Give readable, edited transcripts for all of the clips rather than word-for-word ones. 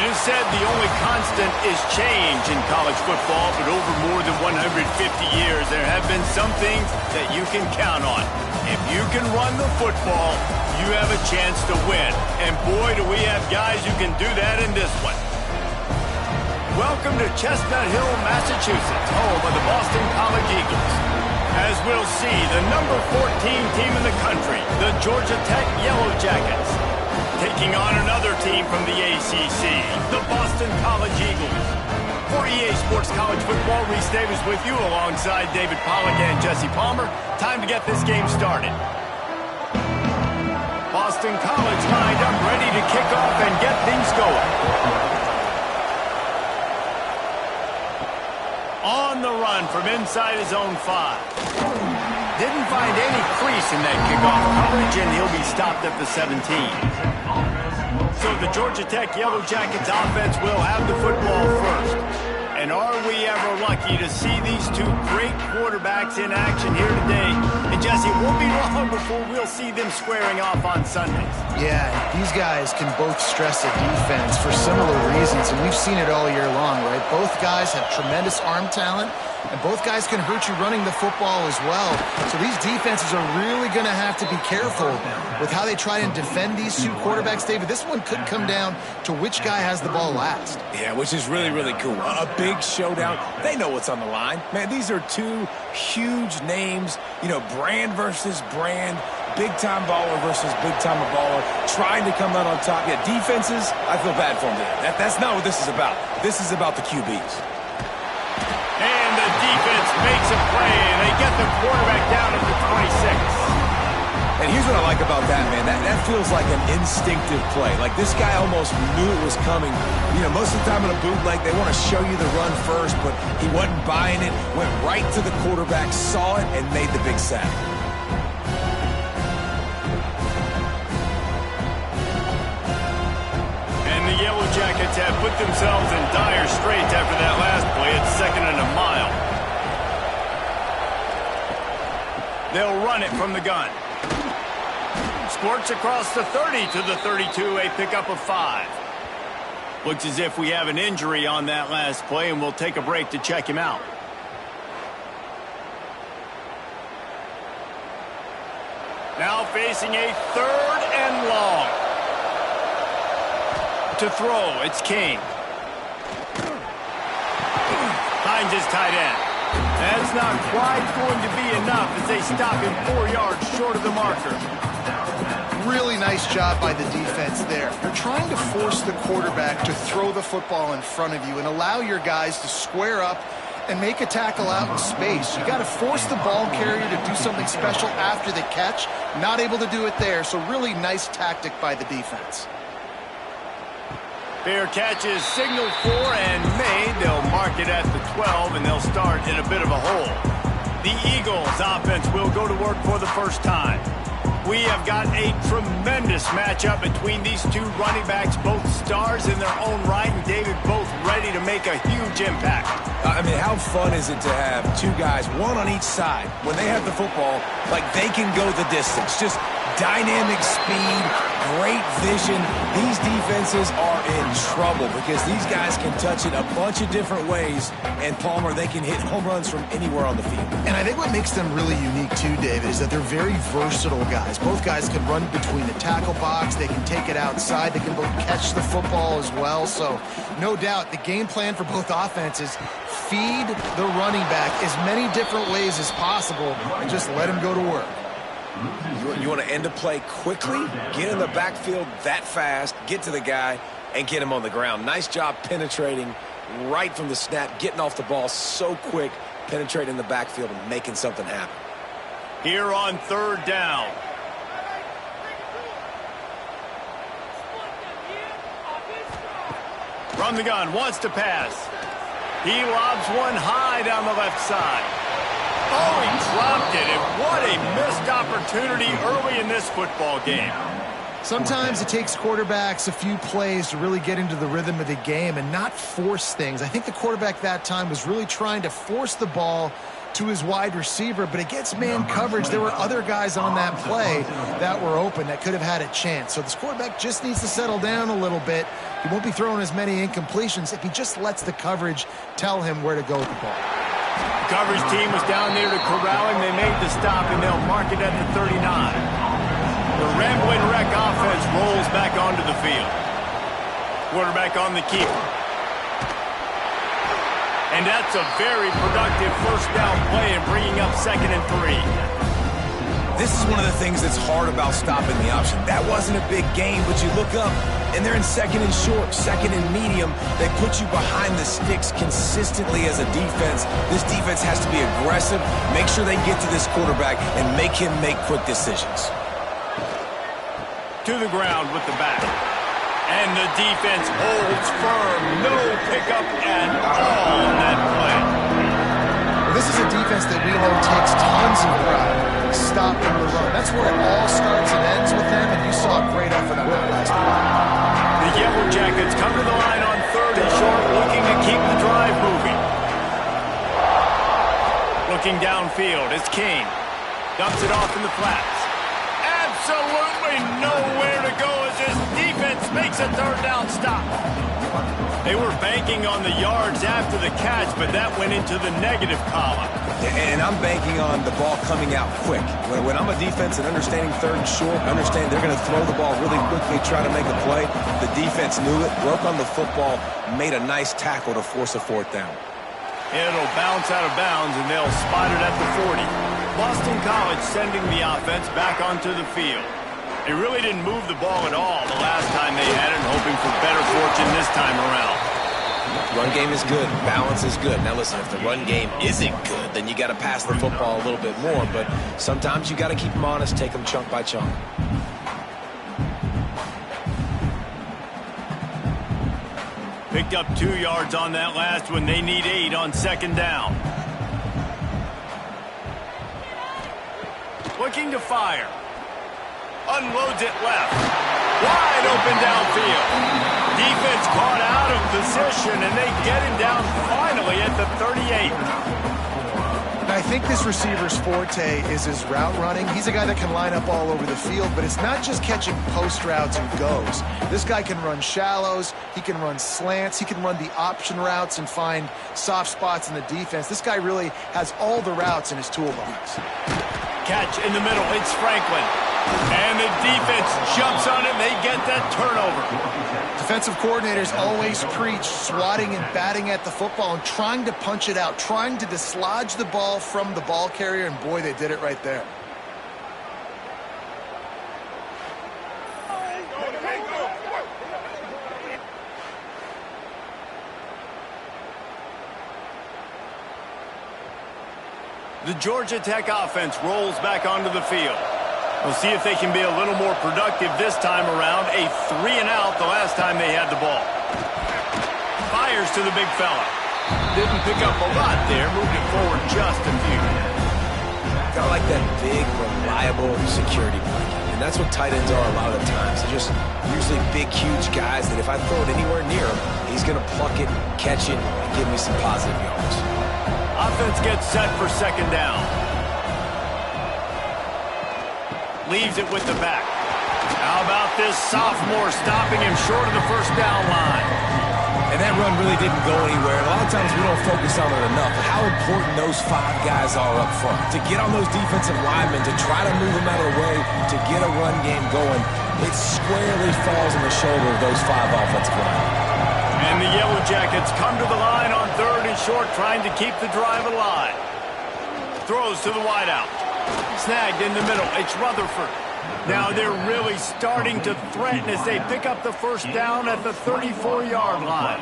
It is said the only constant is change in college football, but over more than 150 years, there have been some things that you can count on. If you can run the football, you have a chance to win. And boy, do we have guys who can do that in this one. Welcome to Chestnut Hill, Massachusetts, home of the Boston College Eagles. As we'll see, the number 14 team in the country, the Georgia Tech Yellow Jackets, taking on another team from the ACC, the Boston College Eagles. For EA Sports College Football, Reese Davis with you alongside David Pollack and Jesse Palmer. Time to get this game started. Boston College lined up, ready to kick off and get things going. On the run from inside his own 5. Didn't find any crease in that kickoff coverage, and he'll be stopped at the 17. So the Georgia Tech Yellow Jackets offense will have the football first. And are we ever lucky to see these two great quarterbacks in action here today? And Jesse, it won't be long before we'll see them squaring off on Sundays. Yeah, these guys can both stress a defense for similar reasons, and we've seen it all year long, right? Both guys have tremendous arm talent, and both guys can hurt you running the football as well. So these defenses are really going to have to be careful with how they try and defend these two quarterbacks. David, this one could come down to which guy has the ball last. Yeah, which is really, really cool. A big showdown. They know what's on the line. Man, these are two huge names, you know, brand versus brand, big-time baller versus big-time baller, trying to come out on top. Yeah, defenses, I feel bad for them today. That's not what this is about. This is about the QBs. And the defense makes a play, and they get the quarterback down at the 26. And here's what I like about that, man. That feels like an instinctive play. Like this guy almost knew it was coming. You know, most of the time in a bootleg, they want to show you the run first, but he wasn't buying it, went right to the quarterback, saw it, and made the big sack. The Yellow Jackets have put themselves in dire straits after that last play. It's 2nd and a mile. They'll run it from the gun. Squirts across the 30 to the 32, a pickup of 5. Looks as if we have an injury on that last play, and we'll take a break to check him out. Now facing a 3rd and long. To throw, it's King. Finds his tight end. That's not quite going to be enough as they stop him 4 yards short of the marker. Really nice job by the defense there. They're trying to force the quarterback to throw the football in front of you and allow your guys to square up and make a tackle out in space. You got to force the ball carrier to do something special after the catch. Not able to do it there, so really nice tactic by the defense. Fair catch is signaled for and made. They'll mark it at the 12, and they'll start in a bit of a hole. The Eagles offense will go to work for the first time. We have got a tremendous matchup between these two running backs, both stars in their own right, and David, both ready to make a huge impact. I mean, how fun is it to have two guys, one on each side, when they have the football, like they can go the distance. Just dynamic speed, great vision. These defenses are in trouble because these guys can touch it a bunch of different ways, and Palmer, they can hit home runs from anywhere on the field. And I think what makes them really unique too, David, is that they're very versatile guys. Both guys can run between the tackle box, they can take it outside, they can both catch the football as well. So no doubt the game plan for both offenses, feed the running back as many different ways as possible and just let him go to work. You want to end a play quickly, get in the backfield that fast, get to the guy, and get him on the ground. Nice job penetrating right from the snap, getting off the ball so quick, penetrating the backfield and making something happen. Here on 3rd down. From the gun, wants to pass. He lobs one high down the left side. Oh, he dropped it, and what a missed opportunity early in this football game. Sometimes it takes quarterbacks a few plays to really get into the rhythm of the game and not force things. I think the quarterback that time was really trying to force the ball to his wide receiver, but against man coverage, there were other guys on that play that were open that could have had a chance. So this quarterback just needs to settle down a little bit. He won't be throwing as many incompletions if he just lets the coverage tell him where to go with the ball. The coverage team was down there to corral him. They made the stop, and they'll mark it at the 39. The Rambling Wreck offense rolls back onto the field. Quarterback on the keeper. And that's a very productive first down play and bringing up 2nd and 3. This is one of the things that's hard about stopping the option. That wasn't a big gain, but you look up, and they're in 2nd and short, 2nd and medium. They put you behind the sticks consistently as a defense. This defense has to be aggressive, make sure they get to this quarterback, and make him make quick decisions. To the ground with the back. And the defense holds firm. No pickup at all on that play. Well, this is a defense that we know takes tons of pride stopping the run. That's where it all starts and ends with them, and you saw a great effort on that last play. The Yellow Jackets come to the line on 3rd and short, looking to keep the drive moving. Looking downfield, it's King. Dumps it off in the flats. Absolutely nowhere to go as this defense makes a 3rd down stop. They were banking on the yards after the catch, but that went into the negative column. And I'm banking on the ball coming out quick. When I'm a defense and understanding 3rd and short, understand they're going to throw the ball really quickly, try to make a play. The defense knew it, broke on the football, made a nice tackle to force a 4th down. It'll bounce out of bounds, and they'll spot it at the 40. Boston College sending the offense back onto the field. They really didn't move the ball at all the last time they had it, hoping for better fortune this time around. Run game is good. Balance is good. Now listen, if the run game isn't good, then you got to pass the football a little bit more. But sometimes you got to keep them honest, take them chunk by chunk. Picked up 2 yards on that last one. They need 8 on 2nd down. Looking to fire. Unloads it left. Wide open downfield. Defense caught out of position, and they get him down finally at the 38. I think this receiver's forte is his route running. He's a guy that can line up all over the field, but it's not just catching post routes and goes. This guy can run shallows, he can run slants, he can run the option routes and find soft spots in the defense. This guy really has all the routes in his toolbox. Catch in the middle, it's Franklin. And the defense jumps on it, they get that turnover. Defensive coordinators always preach swatting and batting at the football and trying to punch it out, trying to dislodge the ball from the ball carrier, and boy, they did it right there. The Georgia Tech offense rolls back onto the field. We'll see if they can be a little more productive this time around. A 3-and-out the last time they had the ball. Fires to the big fella. Didn't pick up a lot there, moved it forward just a few. Got like that big, reliable security blanket. And that's what tight ends are a lot of the times. They're just usually big, huge guys that if I throw it anywhere near him, he's going to pluck it, catch it, and give me some positive yards. Offense gets set for 2nd down. Leaves it with the back. How about this sophomore stopping him short of the 1st down line? And that run really didn't go anywhere. And a lot of times we don't focus on it enough. How important those 5 guys are up front. To get on those defensive linemen, to try to move them out of the way, to get a run game going, it squarely falls on the shoulder of those 5 offensive linemen. And the Yellow Jackets come to the line on 3rd and short, trying to keep the drive alive. Throws to the wideout. Snagged in the middle. It's Rutherford. Now they're really starting to threaten as they pick up the 1st down at the 34-yard line.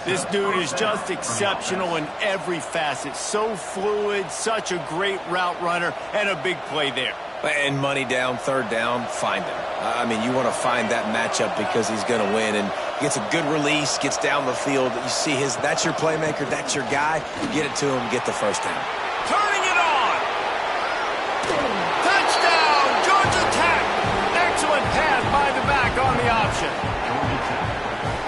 This dude is just exceptional in every facet. So fluid, such a great route runner, and a big play there. And money down, 3rd down, find him. I mean, you want to find that matchup because he's going to win. And gets a good release, gets down the field. You see that's your playmaker, that's your guy. Get it to him, get the 1st down. Turning it on! Touchdown, Georgia Tech! Excellent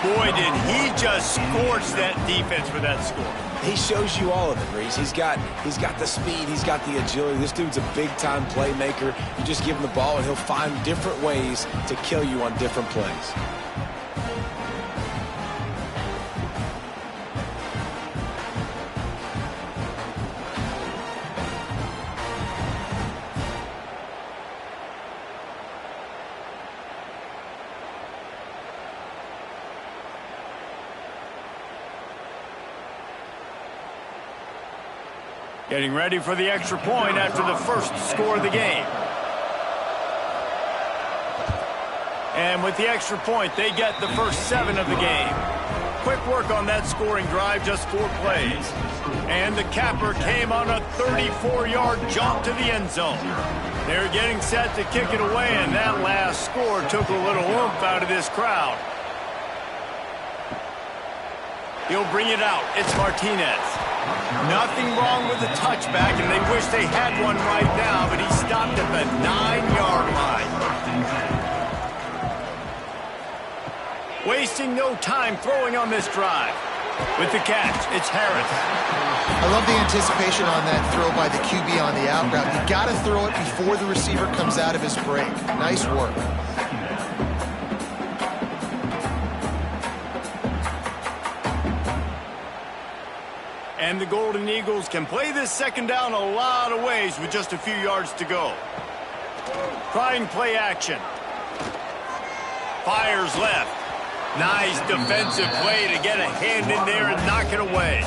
Boy, did he just scorch that defense for that score. He shows you all of it, Reese. He's got the speed, he's got the agility. This dude's a big-time playmaker. You just give him the ball, and he'll find different ways to kill you on different plays. Getting ready for the extra point after the first score of the game. And with the extra point, they get the first 7 of the game. Quick work on that scoring drive, just 4 plays. And the capper came on a 34-yard jump to the end zone. They're getting set to kick it away, and that last score took a little oomph out of this crowd. He'll bring it out. It's Martinez. Nothing wrong with the touchback, and they wish they had one right now, but he stopped at the 9-yard line. Wasting no time throwing on this drive. With the catch, it's Harris. I love the anticipation on that throw by the QB on the out route. You got to throw it before the receiver comes out of his break. Nice work. And the Golden Eagles can play this second down a lot of ways with just a few yards to go. Trying play action. Fires left. Nice defensive play to get a hand in there and knock it away.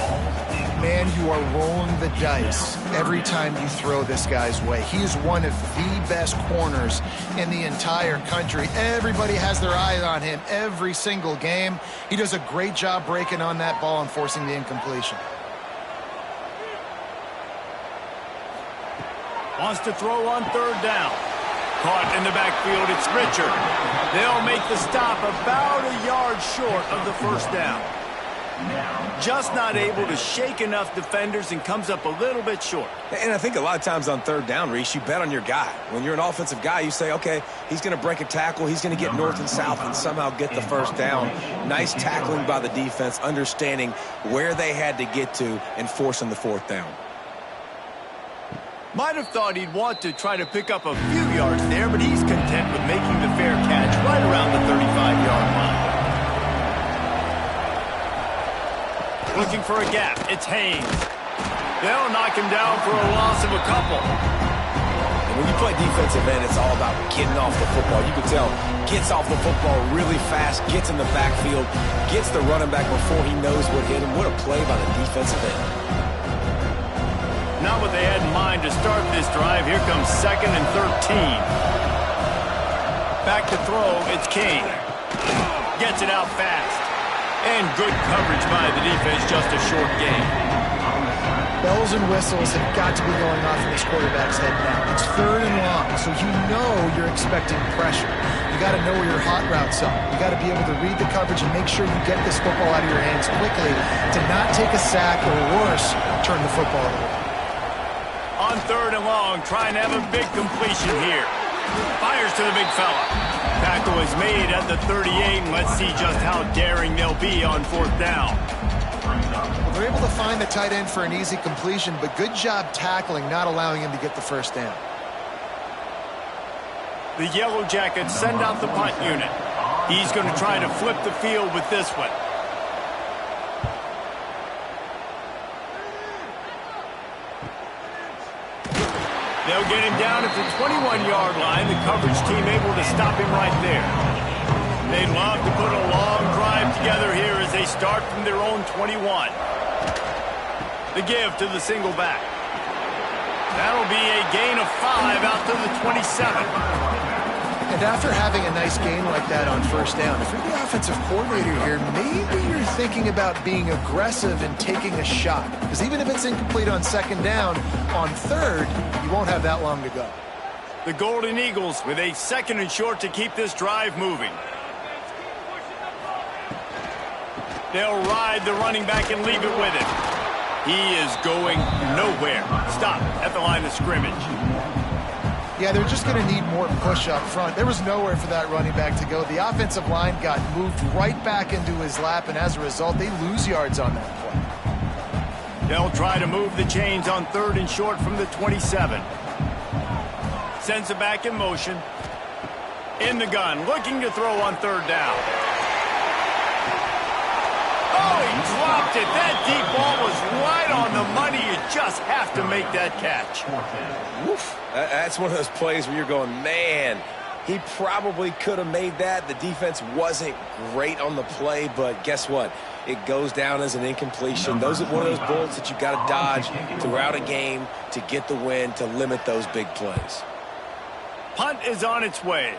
Man, you are rolling the dice every time you throw this guy's way. He is one of the best corners in the entire country. Everybody has their eye on him every single game. He does a great job breaking on that ball and forcing the incompletion. Wants to throw on third down. Caught in the backfield, it's Richard. They'll make the stop about a yard short of the first down. Just not able to shake enough defenders and comes up a little bit short. And I think a lot of times on third down, Reese, you bet on your guy. When you're an offensive guy, you say, okay, he's going to break a tackle, he's going to get north and south and somehow get the first down. Nice tackling by the defense, understanding where they had to get to and forcing the fourth down. Might have thought he'd want to try to pick up a few yards there, but he's content with making the fair catch right around the 35-yard line. Looking for a gap, it's Haynes. They'll knock him down for a loss of a couple. And when you play defensive end, it's all about getting off the football. You can tell, gets off the football really fast, gets in the backfield, gets the running back before he knows what hit him. What a play by the defensive end. Not what they had in mind to start this drive. Here comes 2nd and 13. Back to throw, it's King. Gets it out fast. And good coverage by the defense, just a short gain. Bells and whistles have got to be going off in this quarterback's head now. It's 3rd and long, so you know you're expecting pressure. You got to know where your hot routes are. You got to be able to read the coverage and make sure you get this football out of your hands quickly to not take a sack or worse, turn the football over. On 3rd and long, trying to have a big completion here. Fires to the big fella. Tackle is made at the 38, and let's see just how daring they'll be on 4th down. Well, they're able to find the tight end for an easy completion, but good job tackling, not allowing him to get the first down. The Yellow Jackets send out the punt unit. He's going to try to flip the field with this one. They'll get him down at the 21-yard line. The coverage team able to stop him right there. They'd love to put a long drive together here as they start from their own 21. The give to the single back. That'll be a gain of 5 out to the 27. And after having a nice gain like that on first down, if you're the offensive coordinator here, maybe you're thinking about being aggressive and taking a shot. Because even if it's incomplete on 2nd down, on 3rd, you won't have that long to go. The Golden Eagles with a 2nd and short to keep this drive moving. They'll ride the running back and leave it with him. He is going nowhere. Stop at the line of scrimmage. Yeah, they're just going to need more push up front. There was nowhere for that running back to go. The offensive line got moved right back into his lap, and as a result, they lose yards on that play. They'll try to move the chains on 3rd and short from the 27. Sends it back in motion. In the gun, looking to throw on 3rd down. Oh, he dropped it. That deep ball was right on the money. You just have to make that catch. Oof. That's one of those plays where you're going, man, he probably could have made that. The defense wasn't great on the play, but guess what? It goes down as an incompletion. Those are one of those bullets that you got to dodge throughout a game to get the win, to limit those big plays. Punt is on its way.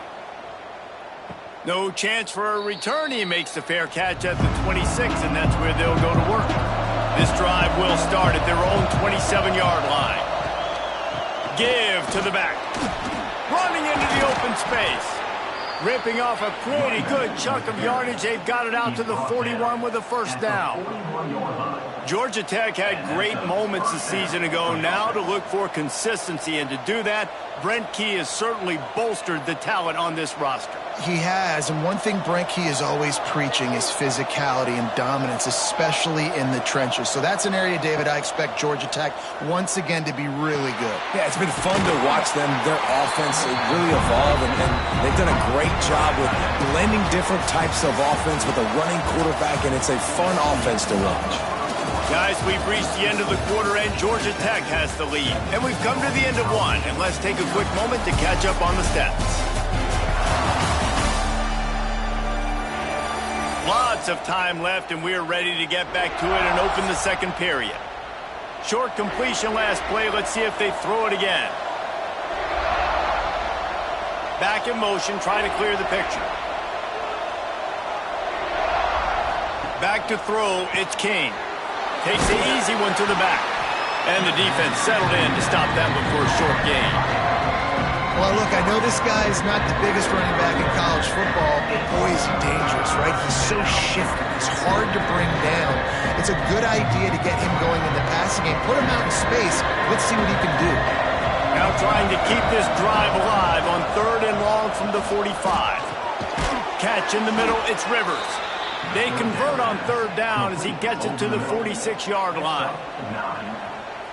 No chance for a return. He makes the fair catch at the 26, and that's where they'll go to work. This drive will start at their own 27-yard line. Give to the back. Running into the open space. Ripping off a pretty good chunk of yardage. They've got it out to the 41 with a first down. Georgia Tech had great moments a season ago. Now to look for consistency, and to do that, Brent Key has certainly bolstered the talent on this roster. He has, and one thing Brent Key is always preaching is physicality and dominance, especially in the trenches. So that's an area, David, I expect Georgia Tech once again to be really good. Yeah, it's been fun to watch them, their offense really evolve, and they've done a great job with blending different types of offense with a running quarterback, and it's a fun offense to watch. Guys, we've reached the end of the quarter, and Georgia Tech has the lead. And we've come to the end of one, and let's take a quick moment to catch up on the stats. Lots of time left, and we're ready to get back to it and open the second period. Short completion last play. Let's see if they throw it again. Back in motion, trying to clear the picture. Back to throw, it's King. Takes the easy one to the back. And the defense settled in to stop them before a short gain. Well, look, I know this guy is not the biggest running back in college football, but boy, is he dangerous, right? He's so shifty. He's hard to bring down. It's a good idea to get him going in the passing game. Put him out in space. Let's see what he can do. Now trying to keep this drive alive on 3rd and long from the 45. Catch in the middle, it's Rivers. They convert on 3rd down as he gets it to the 46-yard line.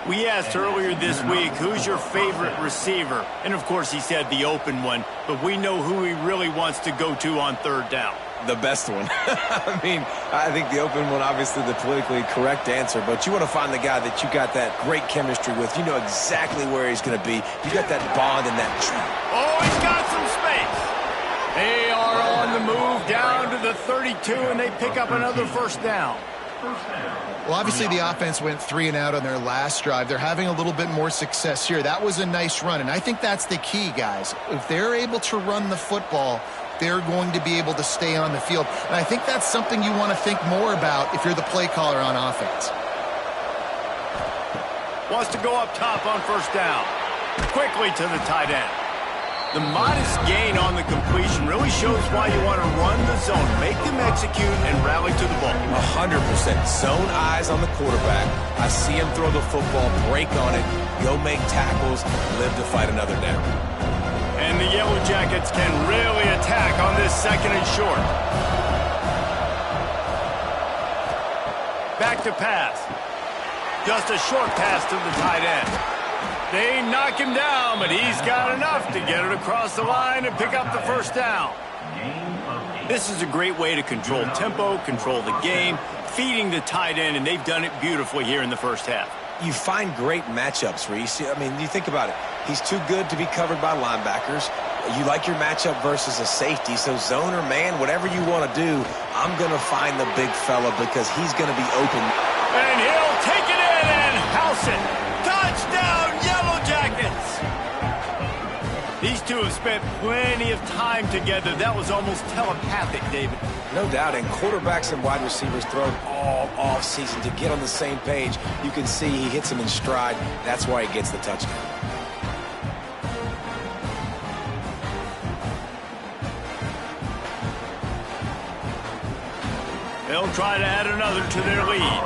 We asked earlier this week, who's your favorite receiver? And, of course, he said the open one, but we know who he really wants to go to on 3rd down. The best one. I mean, I think the open one, obviously the politically correct answer, but you want to find the guy that you got that great chemistry with. You know exactly where he's going to be. You got that bond and that trap. Oh, he's got some space. They are on the move down to the 32, and they pick up another first down. Well, obviously the offense went 3 and out on their last drive. They're having a little bit more success here. That was a nice run, and I think that's the key, guys. If they're able to run the football, they're going to be able to stay on the field. And I think that's something you want to think more about if you're the play caller on offense. Wants to go up top on first down. Quickly to the tight end. The modest gain on the completion really shows why you want to run the zone, make them execute, and rally to the ball. 100% zone eyes on the quarterback. I see him throw the football, break on it, go make tackles, live to fight another down. And the Yellow Jackets can really attack on this 2nd and short. Back to pass. Just a short pass to the tight end. They knock him down, but he's got enough to get it across the line and pick up the first down. This is a great way to control tempo, control the game, feeding the tight end, and they've done it beautifully here in the first half. You find great matchups, Reese. I mean, you think about it. He's too good to be covered by linebackers. You like your matchup versus a safety, so zone or man, whatever you want to do, I'm going to find the big fella because he's going to be open. And he'll take it in and house it. Touchdown, Yellow Jackets! These two have spent plenty of time together. That was almost telepathic, David. No doubt, and quarterbacks and wide receivers thrown all offseason to get on the same page. You can see he hits them in stride. That's why he gets the touchdown. They'll try to add another to their lead.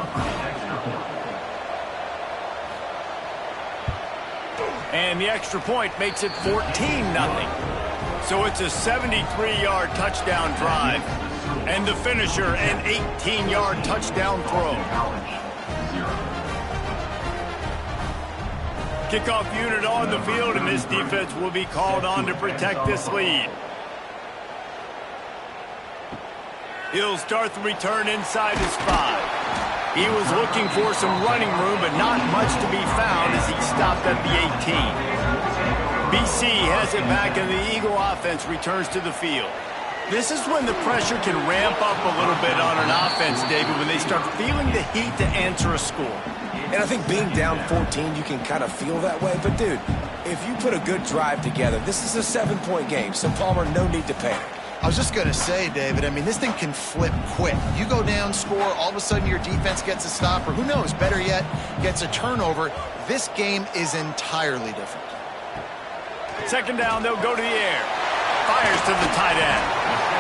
And the extra point makes it 14-0. So it's a 73-yard touchdown drive. And the finisher, an 18-yard touchdown throw. Kickoff unit on the field, and this defense will be called on to protect this lead. He'll start the return inside his 5. He was looking for some running room, but not much to be found as he stopped at the 18. BC has it back, and the Eagle offense returns to the field. This is when the pressure can ramp up a little bit on an offense, David, when they start feeling the heat to answer a score. And I think being down 14, you can kind of feel that way. But, dude, if you put a good drive together, this is a 7-point game. So, Palmer, no need to panic. I was just going to say, David, I mean, this thing can flip quick. You go down, score, all of a sudden your defense gets a stop, or who knows, better yet, gets a turnover. This game is entirely different. Second down, they'll go to the air. Fires to the tight end.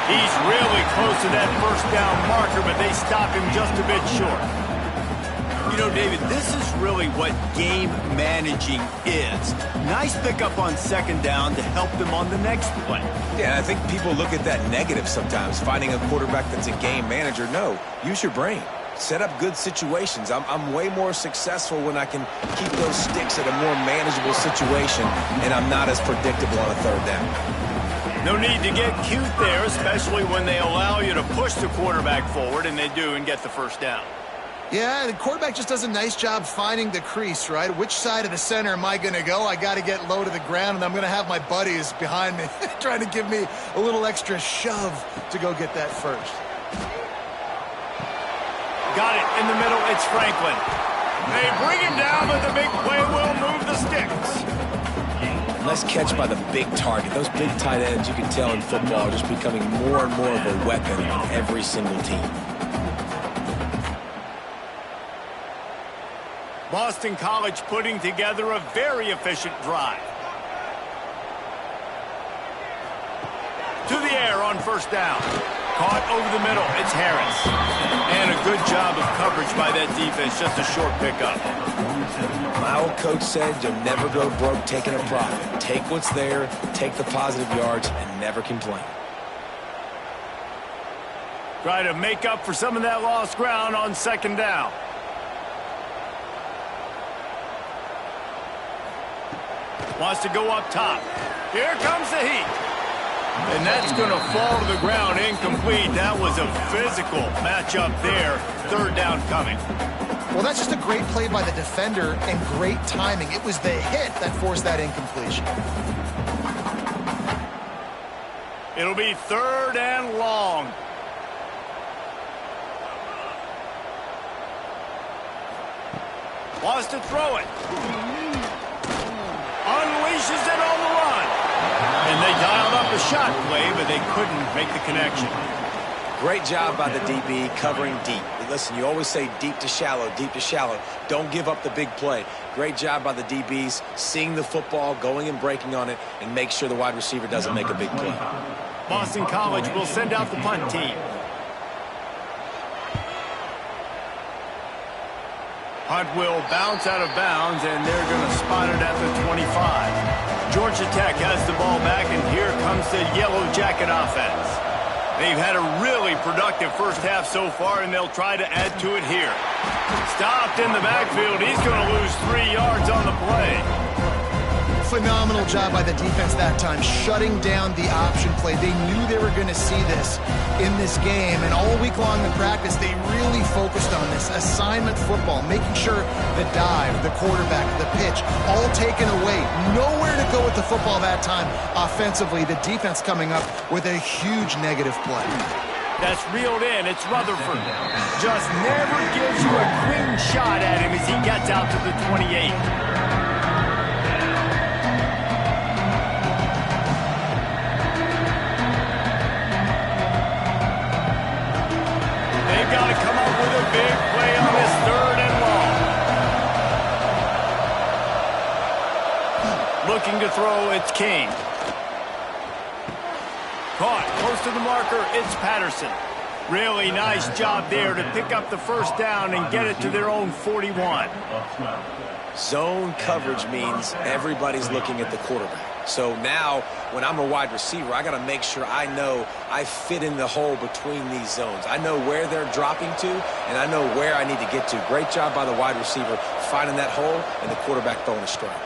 He's really close to that first down marker, but they stop him just a bit short. You know, David, this is really what game managing is. Nice pickup on second down to help them on the next play. Yeah, I think people look at that negative sometimes, finding a quarterback that's a game manager. No, use your brain. Set up good situations. I'm way more successful when I can keep those sticks at a more manageable situation, and I'm not as predictable on a third down. No need to get cute there, especially when they allow you to push the quarterback forward, and they do, and get the first down. Yeah, the quarterback just does a nice job finding the crease, right? Which side of the center am I going to go? I got to get low to the ground, and I'm going to have my buddies behind me trying to give me a little extra shove to go get that first. Got it in the middle. It's Franklin. They bring him down, but the big play will move the sticks. Nice catch by the big target. Those big tight ends, you can tell in football, are just becoming more and more of a weapon on every single team. Boston College putting together a very efficient drive. To the air on first down. Caught over the middle. It's Harris. And a good job of coverage by that defense. Just a short pickup. My old coach said you'll never go broke taking a profit. Take what's there, take the positive yards, and never complain. Try to make up for some of that lost ground on second down. Wants to go up top. Here comes the heat. And that's going to fall to the ground incomplete. That was a physical matchup there. Third down coming. Well, that's just a great play by the defender and great timing. It was the hit that forced that incompletion. It'll be third and long. Wants to throw it. Unleashes it on the run. And they dialed up a shot play, but they couldn't make the connection. Great job by the DB covering deep. Listen, you always say deep to shallow, deep to shallow. Don't give up the big play. Great job by the DBs, seeing the football, going and breaking on it, and make sure the wide receiver doesn't make a big play. Boston College will send out the punt team. Punt will bounce out of bounds, and they're going to spot it at the 25. Georgia Tech has the ball back, and here comes the Yellow Jacket offense. They've had a really productive first half so far, and they'll try to add to it here. Stopped in the backfield. He's going to lose 3 yards on the play. Phenomenal job by the defense that time, shutting down the option play. They knew they were going to see this in this game, and all week long in practice, they really focused on this assignment football, making sure the dive, the quarterback, the pitch, all taken away. Nowhere to go with the football that time offensively. The defense coming up with a huge negative play. That's reeled in. It's Rutherford. Just never gives you a clean shot at him as he gets out to the 28. Got to come up with a big play on this third and long. Looking to throw, it's King. Caught close to the marker, it's Patterson. Really nice job there to pick up the first down and get it to their own 41. Zone coverage means everybody's looking at the quarterback. So now, when I'm a wide receiver, I got to make sure I know I fit in the hole between these zones. I know where they're dropping to, and I know where I need to get to. Great job by the wide receiver finding that hole, and the quarterback throwing a strike.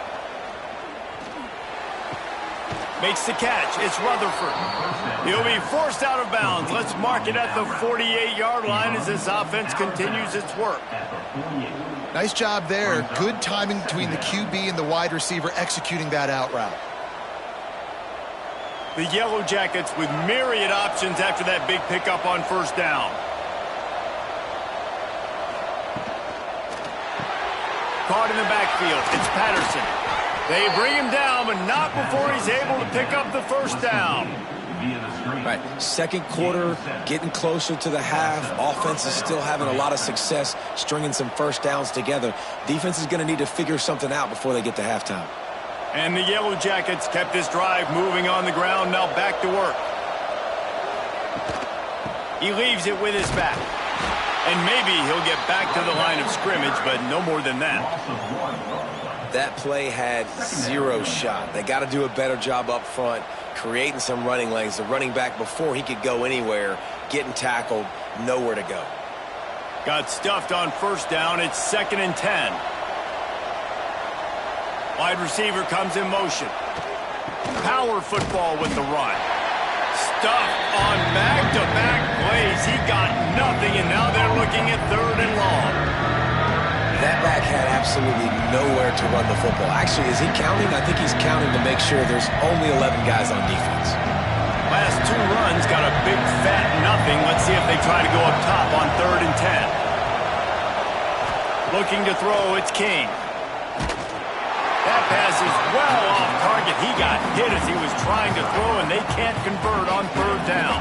Makes the catch. It's Rutherford. He'll be forced out of bounds. Let's mark it at the 48-yard line as this offense continues its work. Nice job there. Good timing between the QB and the wide receiver executing that out route. The Yellow Jackets with myriad options after that big pickup on first down. Caught in the backfield. It's Patterson. They bring him down, but not before he's able to pick up the first down. Right, second quarter, getting closer to the half. Offense is still having a lot of success stringing some first downs together. Defense is going to need to figure something out before they get to halftime. And the Yellow Jackets kept this drive moving on the ground, now back to work. He leaves it with his back. And maybe he'll get back to the line of scrimmage, but no more than that. That play had zero shot. They got to do a better job up front, creating some running lanes. The running back, before he could go anywhere, getting tackled, nowhere to go. Got stuffed on first down. It's 2nd and 10. Wide receiver comes in motion. Power football with the run. Stuffed on back-to-back plays. He got nothing, and now they're looking at 3rd and long. That back had absolutely nowhere to run the football. Actually, is he counting? I think he's counting to make sure there's only 11 guys on defense. Last 2 runs got a big fat nothing. Let's see if they try to go up top on 3rd and 10. Looking to throw, it's King. That pass is well off target. He got hit as he was trying to throw, and they can't convert on 3rd down.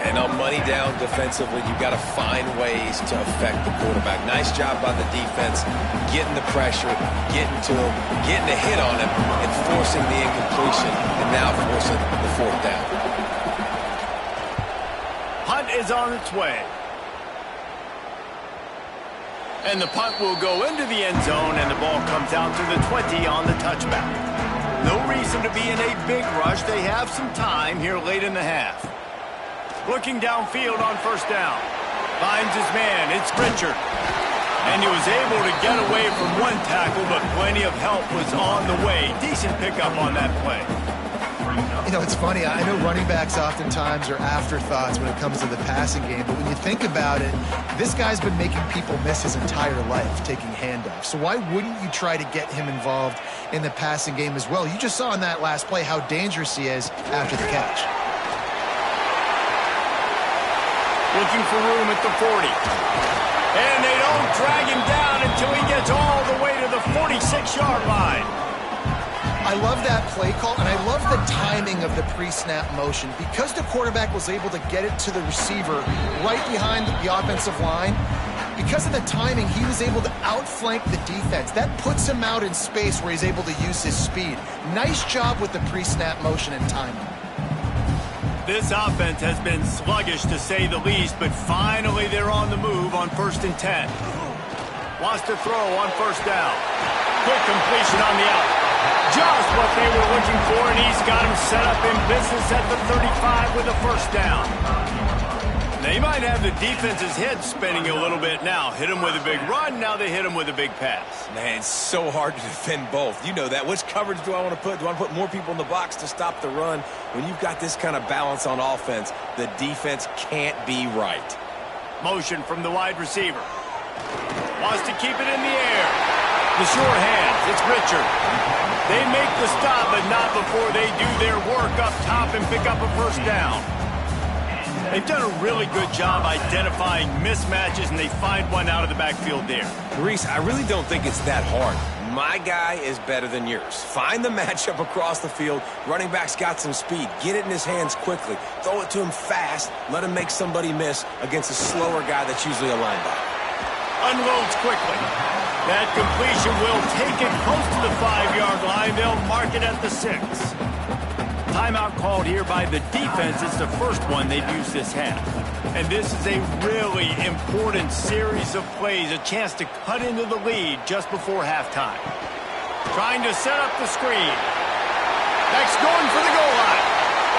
And on money down defensively, you've got to find ways to affect the quarterback. Nice job by the defense, getting the pressure, getting to him, getting a hit on him, and forcing the incompletion, and now forcing the 4th down. Punt is on its way. And the punt will go into the end zone, and the ball comes out to the 20 on the touchback. No reason to be in a big rush. They have some time here late in the half. Looking downfield on first down. Finds his man. It's Richard. And he was able to get away from one tackle, but plenty of help was on the way. Decent pickup on that play. You know, it's funny. I know running backs oftentimes are afterthoughts when it comes to the passing game, but when you think about it, this guy's been making people miss his entire life taking handoffs. So why wouldn't you try to get him involved in the passing game as well? You just saw in that last play how dangerous he is after the catch. Looking for room at the 40. And they don't drag him down until he gets all the way to the 46-yard line. I love that play call, and I love the timing of the pre-snap motion. Because the quarterback was able to get it to the receiver right behind the offensive line, because of the timing, he was able to outflank the defense. That puts him out in space where he's able to use his speed. Nice job with the pre-snap motion and timing. This offense has been sluggish, to say the least, but finally they're on the move on 1st and 10. Wants to throw on first down. Quick completion on the out. Just what they were looking for, and he's got him set up in business at the 35 with a first down. They might have the defense's head spinning a little bit now. Hit him with a big run, now they hit him with a big pass. Man, it's so hard to defend both. You know that. Which coverage do I want to put? Do I want to put more people in the box to stop the run? When you've got this kind of balance on offense, the defense can't be right. Motion from the wide receiver. Wants to keep it in the air. The sure hands, it's Richard. They make the stop, but not before they do their work up top and pick up a first down. They've done a really good job identifying mismatches, and they find one out of the backfield there. Reese, I really don't think it's that hard. My guy is better than yours. Find the matchup across the field. Running back's got some speed. Get it in his hands quickly. Throw it to him fast. Let him make somebody miss against a slower guy that's usually a linebacker. Unloads quickly. That completion will take it close to the 5-yard line. They'll mark it at the 6. Timeout called here by the defense. It's the first one they've used this half. And this is a really important series of plays, a chance to cut into the lead just before halftime. Trying to set up the screen. Next, going for the goal line.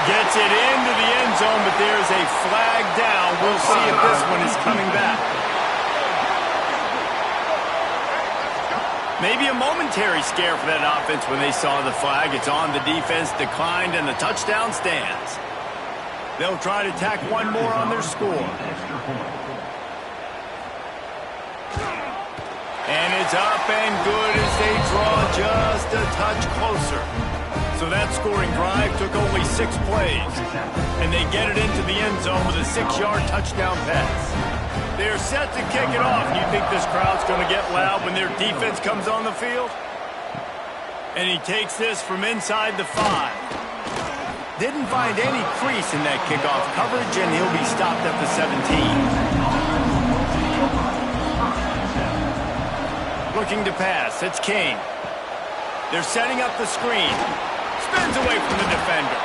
Gets it into the end zone, but there's a flag down. We'll see if this one is coming back. Maybe a momentary scare for that offense when they saw the flag. It's on, the defense declined, and the touchdown stands. They'll try to tack one more on their score. And it's up and good as they draw just a touch closer. So that scoring drive took only 6 plays. And they get it into the end zone with a 6-yard touchdown pass. They're set to kick it off. You think this crowd's going to get loud when their defense comes on the field? And he takes this from inside the 5. Didn't find any crease in that kickoff coverage, and he'll be stopped at the 17. Looking to pass. It's King. They're setting up the screen. Spins away from the defender.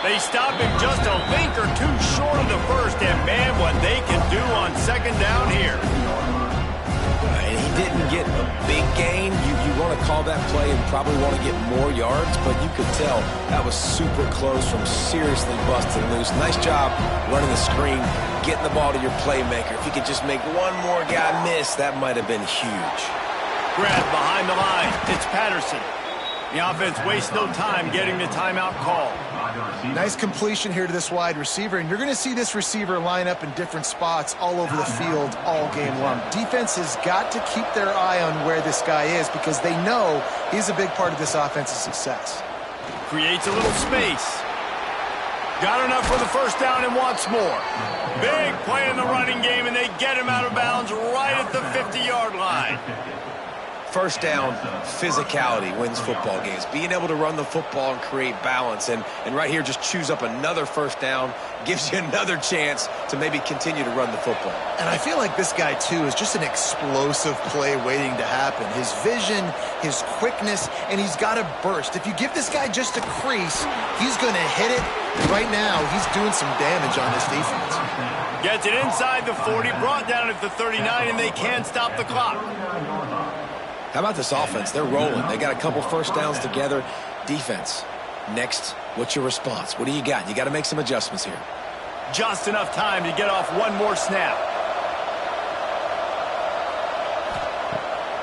They stop him just a link or two short of the first, and man, what they can do on second down here. And he didn't get a big gain. You want to call that play and probably want to get more yards, but you could tell that was super close from seriously busting loose. Nice job running the screen, getting the ball to your playmaker. If you could just make one more guy miss, that might have been huge. Grab behind the line. It's Patterson. The offense wastes no time getting the timeout call. Nice completion here to this wide receiver, and you're going to see this receiver line up in different spots all over the field all game long. Defense has got to keep their eye on where this guy is because they know he's a big part of this offense's success. Creates a little space. Got enough for the first down and wants more. Big play in the running game, and they get him out of bounds right at the 50-yard line. First down, physicality wins football games. Being able to run the football and create balance. And right here, just choose up another first down, gives you another chance to maybe continue to run the football. And I feel like this guy, too, is just an explosive play waiting to happen. His vision, his quickness, and he's got a burst. If you give this guy just a crease, he's going to hit it. Right now, he's doing some damage on this defense. Gets it inside the 40, brought down at the 39, and they can't stop the clock. How about this offense? They're rolling. They got a couple first downs together. Defense, next, what's your response? What do you got? You got to make some adjustments here. Just enough time to get off one more snap.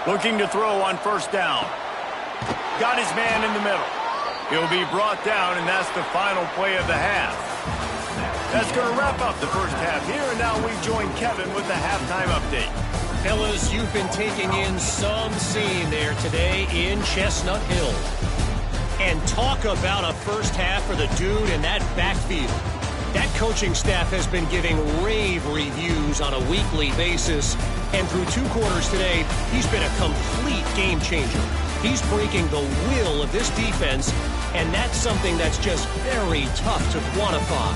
Looking to throw on first down. Got his man in the middle. He'll be brought down, and that's the final play of the half. That's going to wrap up the first half here, and now we join Kevin with the halftime update. Fellas, you've been taking in some scene there today in Chestnut Hill. And talk about a first half for the dude in that backfield. That coaching staff has been giving rave reviews on a weekly basis. And through 2 quarters today, he's been a complete game changer. He's breaking the will of this defense, and that's something that's just very tough to quantify.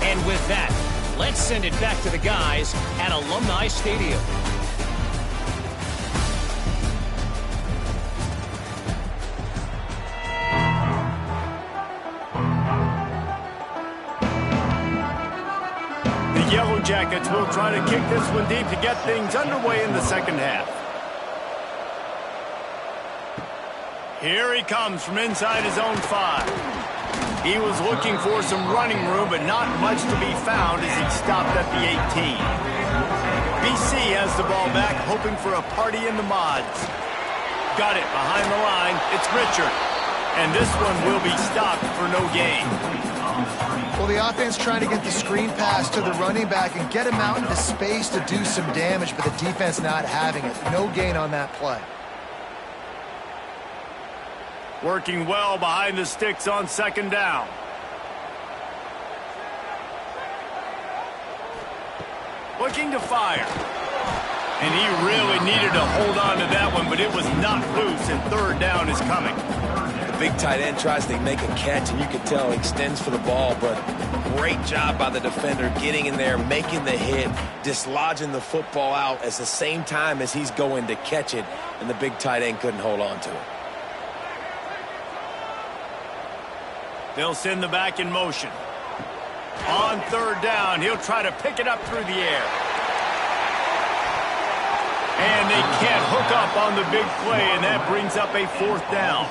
And with that, let's send it back to the guys at Alumni Stadium. The Yellow Jackets will try to kick this one deep to get things underway in the second half. Here he comes from inside his own 5. He was looking for some running room, but not much to be found as he stopped at the 18. BC has the ball back, hoping for a party in the mods. Got it behind the line. It's Richard. And this one will be stopped for no gain. Well, the offense trying to get the screen pass to the running back and get him out into space to do some damage, but the defense not having it. No gain on that play. Working well behind the sticks on second down. Looking to fire. And he really needed to hold on to that one, but it was not loose, and third down is coming. The big tight end tries to make a catch, and you can tell he extends for the ball, but great job by the defender getting in there, making the hit, dislodging the football out at the same time as he's going to catch it, and the big tight end couldn't hold on to it. They'll send the back in motion. On third down, he'll try to pick it up through the air. And they can't hook up on the big play, and that brings up a fourth down.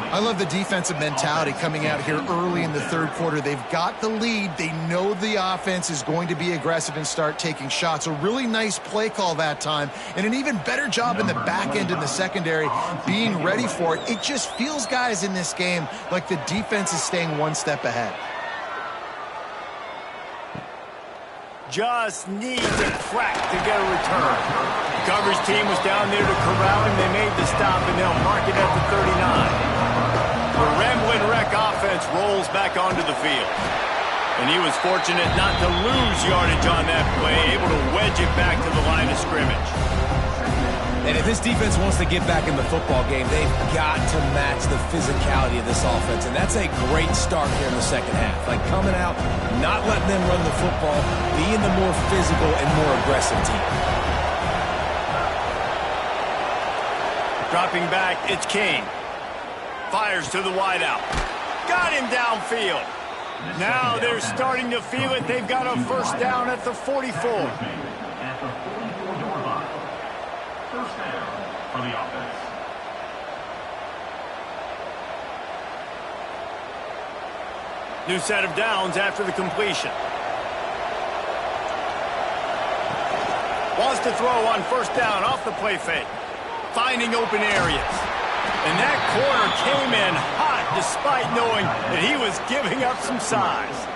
I love the defensive mentality coming out here early in the third quarter. They've got the lead. They know the offense is going to be aggressive and start taking shots. A really nice play call that time, and an even better job in the back end in the secondary being ready for it. It just feels, guys, in this game like the defense is staying one step ahead. Just needs a crack to get a return. The coverage team was down there to corral him. They made the stop, and they'll mark it at the 39. The Ramblin' Wreck offense rolls back onto the field. And he was fortunate not to lose yardage on that play, able to wedge it back to the line of scrimmage. And if this defense wants to get back in the football game, they've got to match the physicality of this offense. And that's a great start here in the second half. Like coming out, not letting them run the football, being the more physical and more aggressive team. Dropping back, it's King. Fires to the wideout. Got him downfield. Now they're starting to feel it. They've got a first down at the 44. First down for the offense. New set of downs after the completion. Wants to throw on first down off the play fake. Finding open areas. And that corner came in hot despite knowing that he was giving up some size.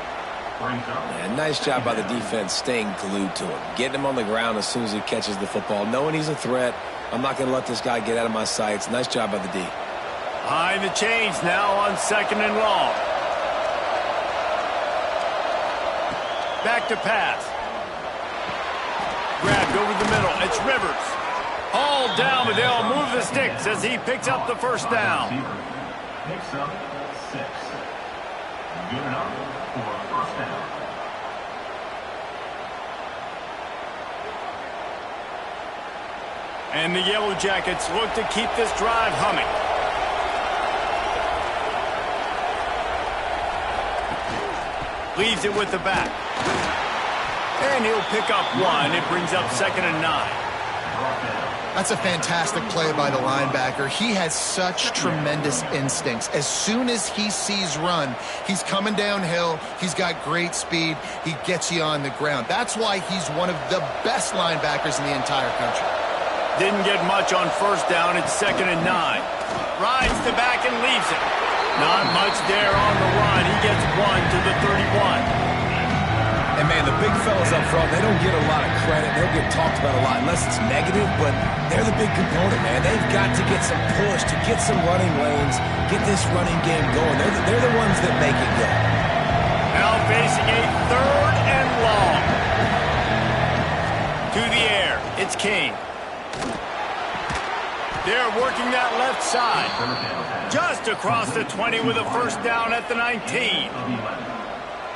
Yeah, nice job by the defense staying glued to him. Getting him on the ground as soon as he catches the football. Knowing he's a threat. I'm not going to let this guy get out of my sights. Nice job by the D. Behind the chains now on second and long. Back to pass. Grabbed over the middle. It's Rivers. All down, but they'll move the sticks as he picks up the first down. Picks up 6. Good enough for a first down. And the Yellow Jackets look to keep this drive humming. Leaves it with the back. And he'll pick up one. It brings up second and 9. That's a fantastic play by the linebacker. He has such tremendous instincts. As soon as he sees run, he's coming downhill. He's got great speed. He gets you on the ground. That's why he's one of the best linebackers in the entire country. Didn't get much on first down. It's second and 9. Rides the back and leaves it. Not much there on the run. He gets one to the 31. And, man, the big fellas up front, they don't get a lot of credit. They don't get talked about a lot unless it's negative, but they're the big component, man. They've got to get some push, to get some running lanes, get this running game going. They're the ones that make it go. Now facing a third and long. To the air, it's King. They're working that left side. Just across the 20 with a first down at the 19.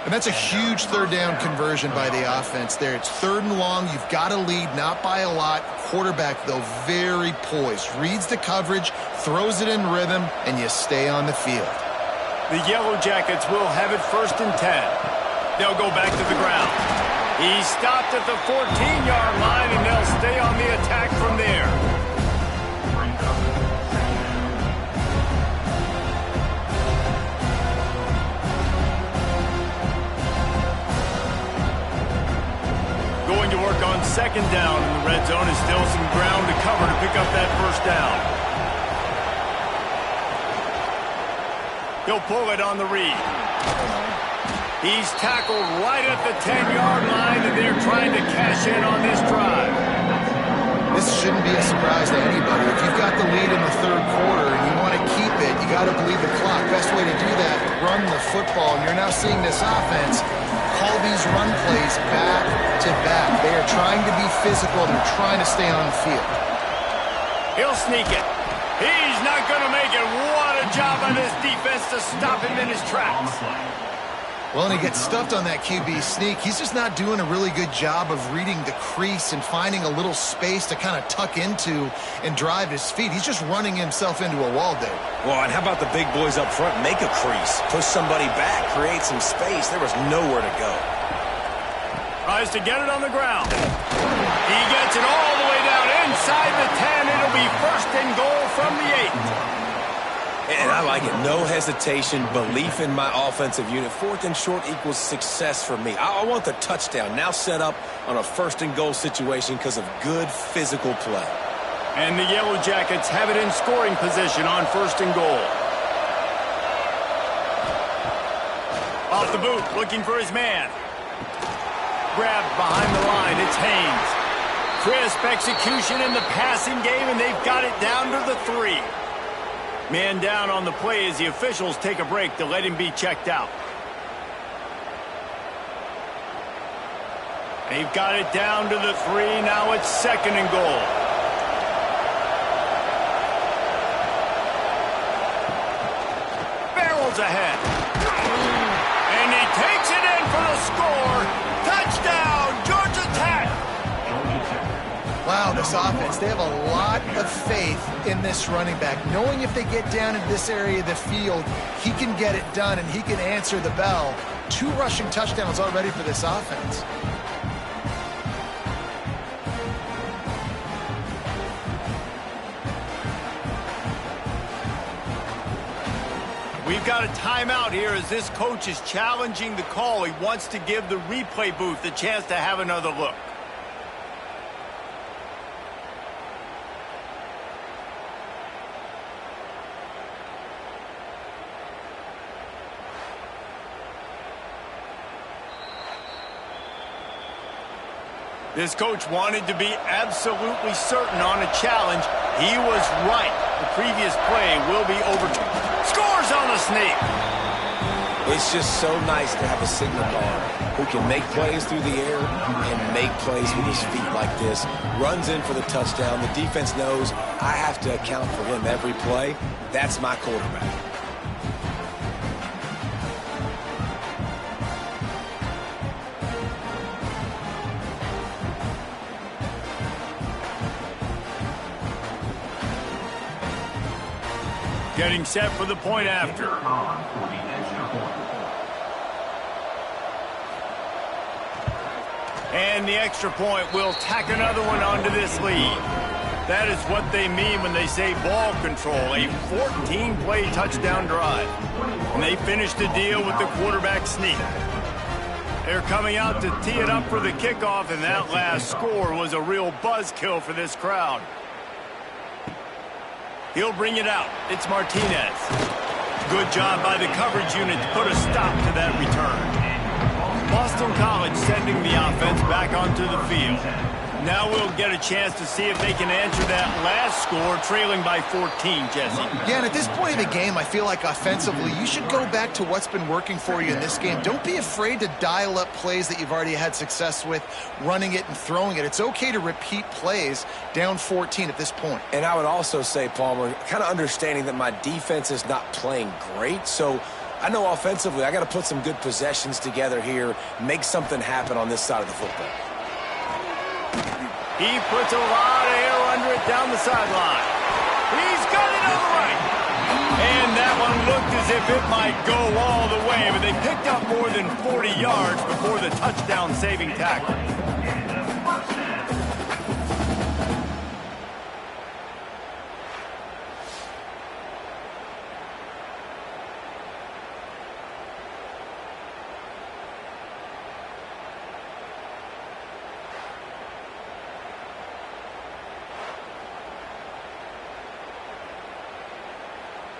And that's a huge third down conversion by the offense there. It's third and long. You've got to lead, not by a lot. Quarterback, though, very poised. Reads the coverage, throws it in rhythm, and you stay on the field. The Yellow Jackets will have it first and 10. They'll go back to the ground. He stopped at the 14-yard line, and they'll stay on the attack from there. Going to work on second down in the red zone. Is still some ground to cover to pick up that first down. He'll pull it on the read. He's tackled right at the 10-yard line, and they're trying to cash in on this drive. This shouldn't be a surprise to anybody. If you've got the lead in the third quarter and you want to keep it, you got to bleed the clock. Best way to do that, run the football. And you're now seeing this offense call these run plays back to back. They are trying to be physical. They're trying to stay on the field. He'll sneak it. He's not going to make it. What a job on this defense to stop him in his tracks. Well, and he gets stuffed on that QB sneak. He's just not doing a really good job of reading the crease and finding a little space to kind of tuck into and drive his feet. He's just running himself into a wall, Dave. Well, and how about the big boys up front? Make a crease, push somebody back, create some space. There was nowhere to go. Tries to get it on the ground. He gets it all the way down inside the 10. It'll be 1st and goal from the 8. And I like it. No hesitation, belief in my offensive unit. 4th and short equals success for me. I want the touchdown now set up on a 1st and goal situation because of good physical play. And the Yellow Jackets have it in scoring position on 1st and goal. Off the boot, looking for his man. Grabbed behind the line, it's Haynes. Crisp execution in the passing game, and they've got it down to the 3. Man down on the play as the officials take a break to let him be checked out. They've got it down to the 3. Now it's 2nd and goal. Barrels ahead. And he takes it in for the score. Touchdown, Georgia Tech. Wow, this offense, they have a lot of faith in this running back. Knowing if they get down into this area of the field, he can get it done and he can answer the bell. 2 rushing touchdowns already for this offense. We've got a timeout here as this coach is challenging the call. He wants to give the replay booth a chance to have another look. This coach wanted to be absolutely certain on a challenge. He was right. The previous play will be overturned. Scores on the sneak. It's just so nice to have a signal caller who can make plays through the air and make plays with his feet like this. Runs in for the touchdown. The defense knows I have to account for him every play. That's my quarterback. Getting set for the point after. And the extra point will tack another one onto this lead. That is what they mean when they say ball control. A 14-play touchdown drive. And they finish the deal with the quarterback sneak. They're coming out to tee it up for the kickoff, and that last score was a real buzzkill for this crowd. He'll bring it out. It's Martinez. Good job by the coverage unit to put a stop to that return. Boston College sending the offense back onto the field. Now we'll get a chance to see if they can answer that last score, trailing by 14, Jesse. Yeah, and at this point in the game, I feel like offensively, you should go back to what's been working for you in this game. Don't be afraid to dial up plays that you've already had success with, running it and throwing it. It's okay to repeat plays down 14 at this point. And I would also say, Palmer, kind of understanding that my defense is not playing great, so I know offensively I got to put some good possessions together here, make something happen on this side of the football. He puts a lot of air under it down the sideline. He's got it on the right. And that one looked as if it might go all the way, but they picked up more than 40 yards before the touchdown-saving tackle.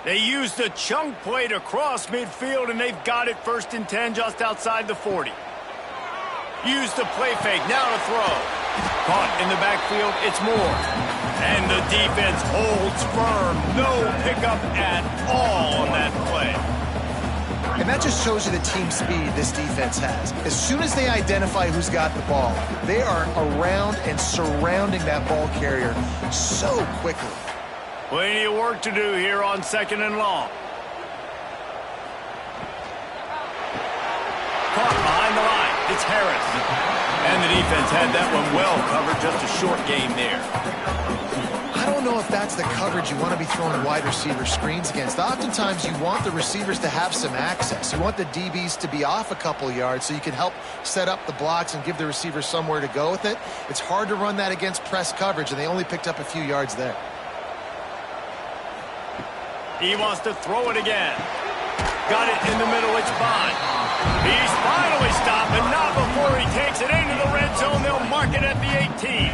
They used a chunk play to cross midfield, and they've got it 1st and 10 just outside the 40. Used the play fake, now to throw. Caught in the backfield, it's Moore. And the defense holds firm. No pickup at all on that play. And that just shows you the team speed this defense has. As soon as they identify who's got the ball, they are around and surrounding that ball carrier so quickly. Plenty of work to do here on 2nd and long. It's Harris. And the defense had that one well covered, just a short gain there. I don't know if that's the coverage you want to be throwing wide receiver screens against. Oftentimes, you want the receivers to have some access. You want the DBs to be off a couple yards so you can help set up the blocks and give the receivers somewhere to go with it. It's hard to run that against press coverage, and they only picked up a few yards there. He wants to throw it again. Got it in the middle. It's Bond. He's finally stopped, but not before he takes it into the red zone. They'll mark it at the 18.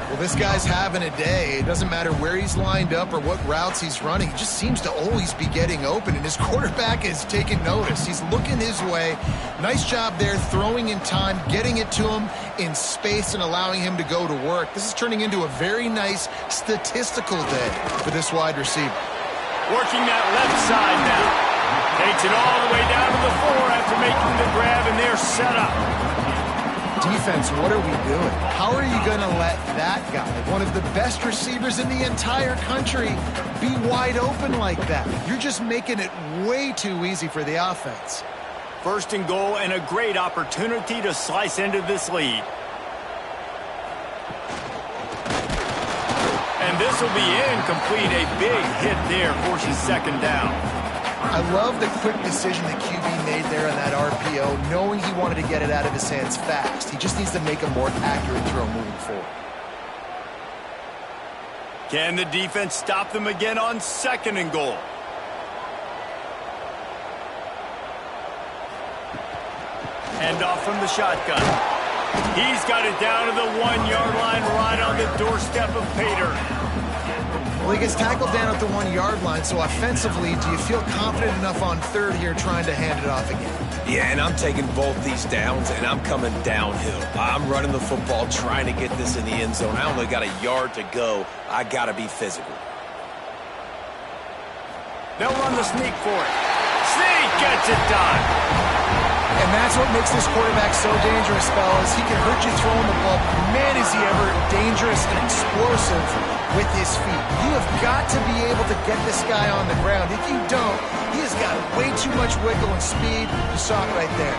Well, this guy's having a day. It doesn't matter where he's lined up or what routes he's running. He just seems to always be getting open, and his quarterback is taking notice. He's looking his way. Nice job there, throwing in time, getting it to him in space, and allowing him to go to work. This is turning into a very nice statistical day for this wide receiver. Working that left side now. Takes it all the way down to the 4 after making the grab, and they're set up. Defense, what are we doing? How are you going to let that guy, one of the best receivers in the entire country, be wide open like that? You're just making it way too easy for the offense. First and goal, and a great opportunity to slice into this lead. And this will be incomplete. A big hit there, forces second down. I love the quick decision that QB made there on that RPO, knowing he wanted to get it out of his hands fast. He just needs to make a more accurate throw moving forward. Can the defense stop them again on second and goal? Hand off from the shotgun. He's got it down to the 1-yard line, right on the doorstep of Pater. Well, he gets tackled down at the 1-yard line, so offensively, do you feel confident enough on third here trying to hand it off again? Yeah, and I'm taking both these downs, and I'm coming downhill. I'm running the football, trying to get this in the end zone. I only got a yard to go. I got to be physical. They'll run the sneak for it. Sneak gets it done. And that's what makes this quarterback so dangerous, fellas. He can hurt you throwing the ball. Man, is he ever dangerous and explosive with his feet. You have got to be able to get this guy on the ground. If you don't, he has got way too much wiggle and speed. You saw it right there.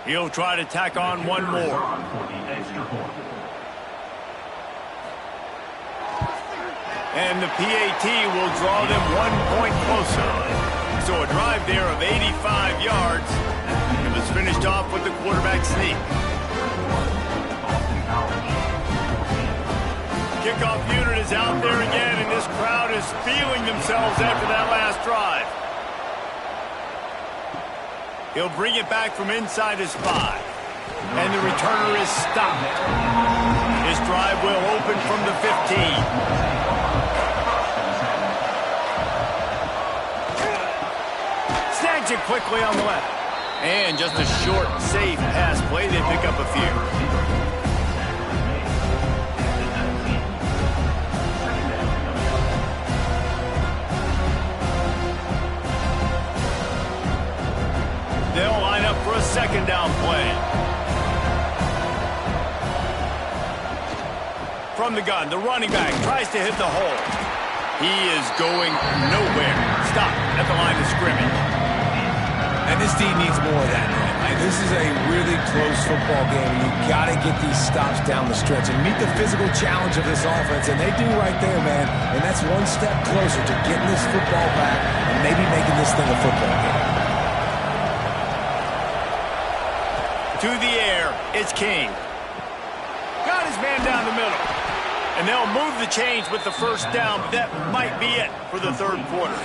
He'll try to tack on one more. And the PAT will draw them 1 point closer. So a drive there of 85 yards. It was finished off with the quarterback sneak. Kickoff unit is out there again, and this crowd is feeling themselves after that last drive. He'll bring it back from inside his 5. And the returner is stopped. His drive will open from the 15. Snags it quickly on the left. And just a short, safe pass play. They pick up a few. They'll line up for a second down play. From the gun, the running back tries to hit the hole. He is going nowhere. Stop at the line of scrimmage. And this team needs more of that. Like, this is a really close football game. You've got to get these stops down the stretch and meet the physical challenge of this offense. And they do right there, man. And that's one step closer to getting this football back and maybe making this thing a football game. To the air, it's King. Got his man down the middle. And they'll move the chains with the first down, but that might be it for the third quarter.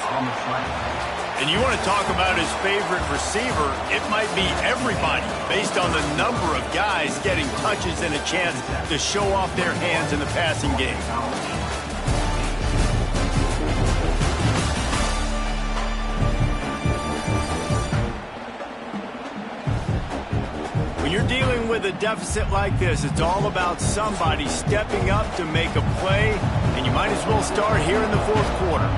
And you want to talk about his favorite receiver, it might be everybody based on the number of guys getting touches and a chance to show off their hands in the passing game. When you're dealing with a deficit like this, it's all about somebody stepping up to make a play, and you might as well start here in the fourth quarter.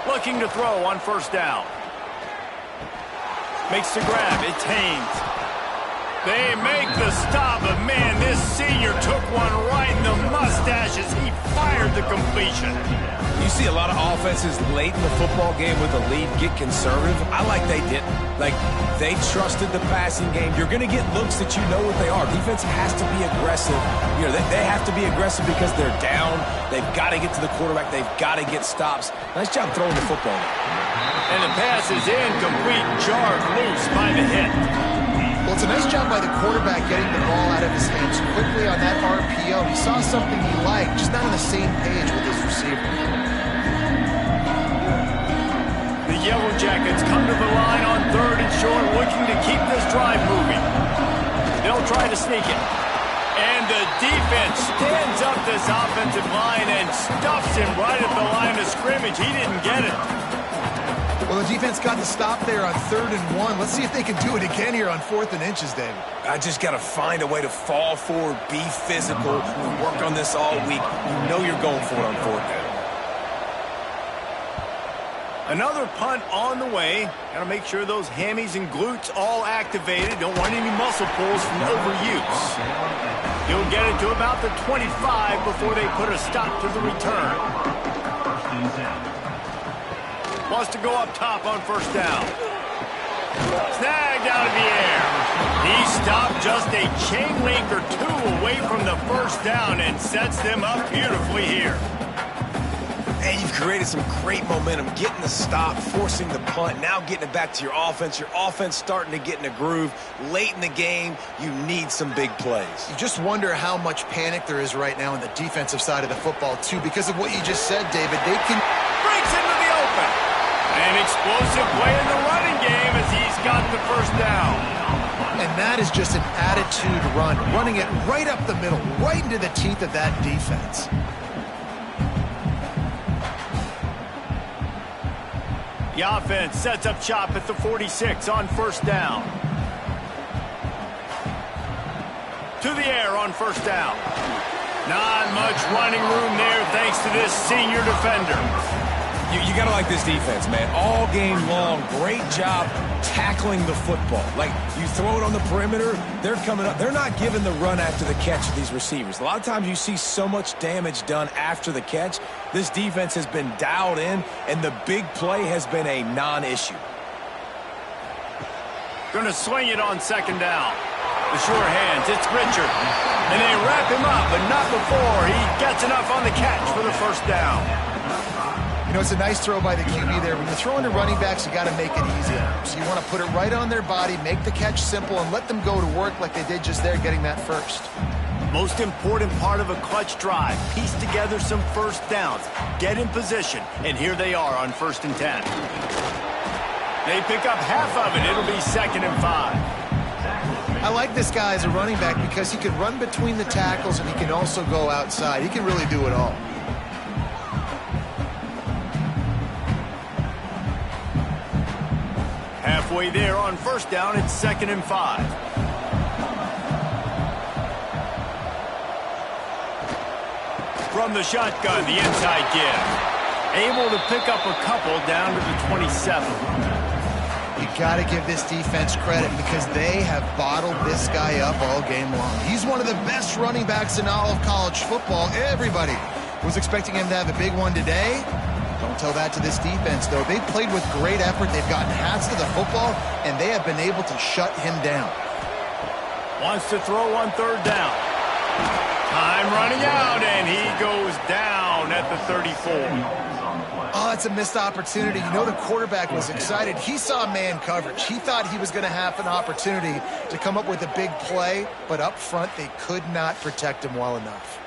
Looking to throw on first down. Makes the grab. It's Haynes. They make the stop, but man, this senior took one right in the mustache as he fired the completion. You see a lot of offenses late in the football game with a lead get conservative. I like they didn't. Like, they trusted the passing game. You're going to get looks that you know what they are. Defense has to be aggressive. You know, they have to be aggressive because they're down. They've got to get to the quarterback. They've got to get stops. Nice job throwing the football. And the pass is incomplete, jarred loose by the hit. Well, it's a nice job by the quarterback getting the ball out of his hands quickly on that RPO. He saw something he liked, just not on the same page with his receiver. The Yellow Jackets come to the line on 3rd and short, looking to keep this drive moving. They'll try to sneak it. And the defense stands up this offensive line and stuffs him right at the line of scrimmage. He didn't get it. Well, the defense got the stop there on 3rd and 1. Let's see if they can do it again here on 4th and inches, David. I just got to find a way to fall forward, be physical, work on this all week. You know you're going for it on 4th down. Another punt on the way. Got to make sure those hammies and glutes all activated. Don't want any muscle pulls from overuse. He'll get it to about the 25 before they put a stop to the return. Wants to go up top on 1st down. Snagged out of the air. He stopped just a chain link or 2 away from the 1st down and sets them up beautifully here. And you've created some great momentum, getting the stop, forcing the punt, now getting it back to your offense. Your offense starting to get in a groove. Late in the game, you need some big plays. You just wonder how much panic there is right now on the defensive side of the football, too, because of what you just said, David. They can... Breaks into the open. An explosive play in the running game as he's got the 1st down. And that is just an attitude run, running it right up the middle, right into the teeth of that defense. The offense sets up shop at the 46 on 1st down. To the air on 1st down. Not much running room there thanks to this senior defender. You got to like this defense, man. All game long, great job tackling the football. Like, you throw it on the perimeter, they're coming up. They're not giving the run after the catch to these receivers. A lot of times you see so much damage done after the catch. This defense has been dialed in, and the big play has been a non-issue. Going to swing it on 2nd down. The sure hands, it's Richard. And they wrap him up, but not before he gets enough on the catch for the 1st down. You know, it's a nice throw by the QB there. When you're throwing to running backs, you got to make it easy on them. So you want to put it right on their body, make the catch simple, and let them go to work like they did just there, getting that 1st. Most important part of a clutch drive, piece together some 1st downs, get in position, and here they are on 1st and 10. They pick up half of it. It'll be 2nd and 5. I like this guy as a running back because he can run between the tackles and he can also go outside. He can really do it all. Halfway there on 1st down, it's 2nd and 5. From the shotgun, the inside give. Able to pick up a couple down to the 27. You got to give this defense credit because they have bottled this guy up all game long. He's one of the best running backs in all of college football. Everybody was expecting him to have a big one today. Don't tell that to this defense, though. They've played with great effort. They've gotten hats to the football, and they have been able to shut him down. Wants to throw on 3rd down. Time running out, and he goes down at the 34. Oh, that's a missed opportunity. You know the quarterback was excited. He saw man coverage. He thought he was going to have an opportunity to come up with a big play, but up front they could not protect him well enough.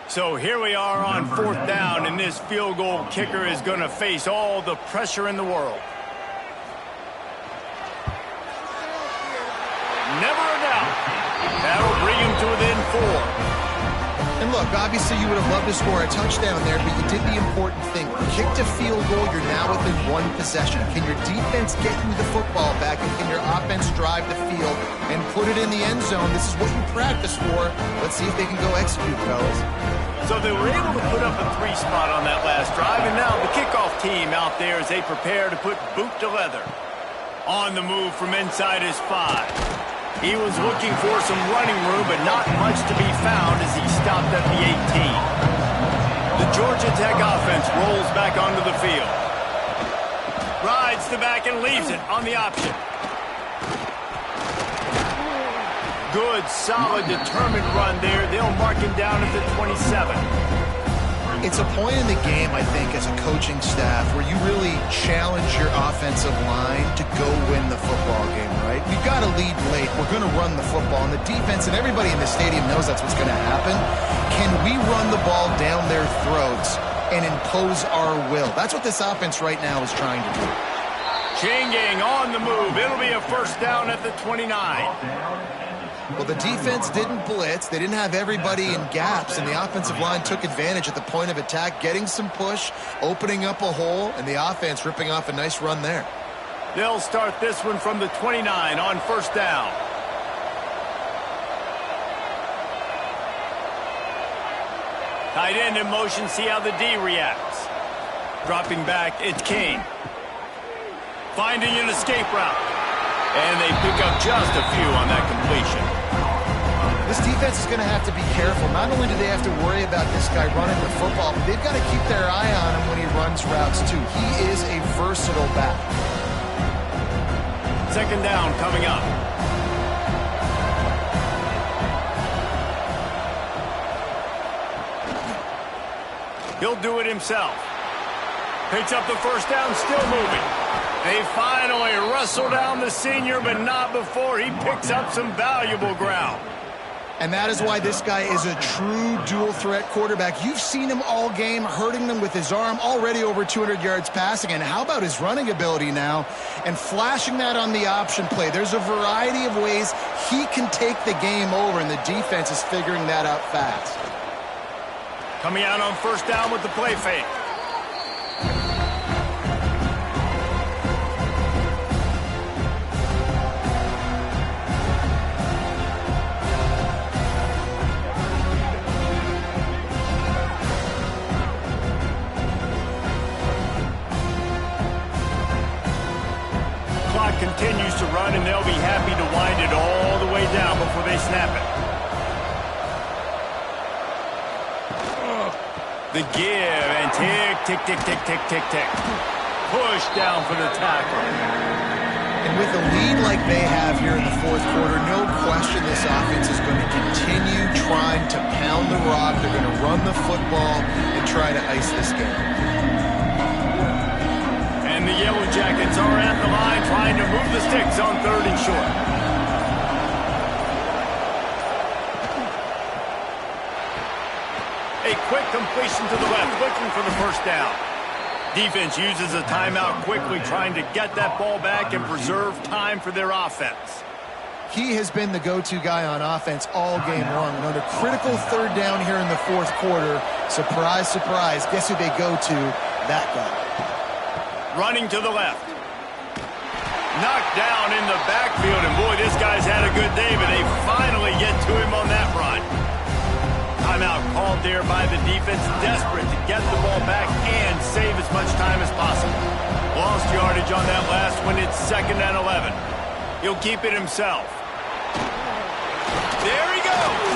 So here we are on 4th down, and this field goal kicker is going to face all the pressure in the world. Never a doubt. That'll bring him to within 4. And look, look, obviously you would have loved to score a touchdown there, but you did the important thing. Kicked a field goal, you're now within one possession. Can your defense get you the football back, and can your offense drive the field and put it in the end zone? This is what you practice for. Let's see if they can go execute, fellas. So they were able to put up a 3 spot on that last drive, and now the kickoff team out there as they prepare to put boot to leather. On the move from inside his 5. He was looking for some running room, but not much to be found as he stopped at the 18. The Georgia Tech offense rolls back onto the field. Rides the back and leaves it on the option. Good, solid, determined run there. They'll mark him down at the 27. It's a point in the game, I think, as a coaching staff where you really challenge your offensive line to go win the football game, right? We've got to lead late. We're going to run the football. And the defense and everybody in the stadium knows that's what's going to happen. Can we run the ball down their throats and impose our will? That's what this offense right now is trying to do. Chain gang on the move. It'll be a first down at the 29. Well, the defense didn't blitz. They didn't have everybody in gaps, and the offensive line took advantage at the point of attack, getting some push, opening up a hole, and the offense ripping off a nice run there. They'll start this one from the 29 on first down. Tight end in motion, see how the D reacts. Dropping back, it's King. Finding an escape route. And they pick up just a few on that completion. This defense is going to have to be careful. Not only do they have to worry about this guy running the football, but they've got to keep their eye on him when he runs routes too. He is a versatile back. Second down coming up. He'll do it himself. Picks up the first down, still moving. They finally wrestle down the senior, but not before he picks up some valuable ground. And that is why this guy is a true dual-threat quarterback. You've seen him all game, hurting them with his arm, already over 200 yards passing. And how about his running ability now? And flashing that on the option play. There's a variety of ways he can take the game over, and the defense is figuring that out fast. Coming out on first down with the play fake. Continues to run, and they'll be happy to wind it all the way down before they snap it. The give, and tick, tick, tick, tick, tick, tick, tick. Push down for the tackle. And with a lead like they have here in the fourth quarter, no question this offense is going to continue trying to pound the rock. They're going to run the football and try to ice this game. And the Yellow Jackets are at the line trying to move the sticks on third and short. A quick completion to the left, looking for the first down. Defense uses a timeout quickly, trying to get that ball back and preserve time for their offense. He has been the go-to guy on offense all game long. And on a critical third down here in the fourth quarter, surprise, surprise, guess who they go to? That guy. Running to the left. Knocked down in the backfield, and boy, this guy's had a good day, but they finally get to him on that run. Timeout called there by the defense, desperate to get the ball back and save as much time as possible. Lost yardage on that last one. It's 2nd and 11. He'll keep it himself. There he goes.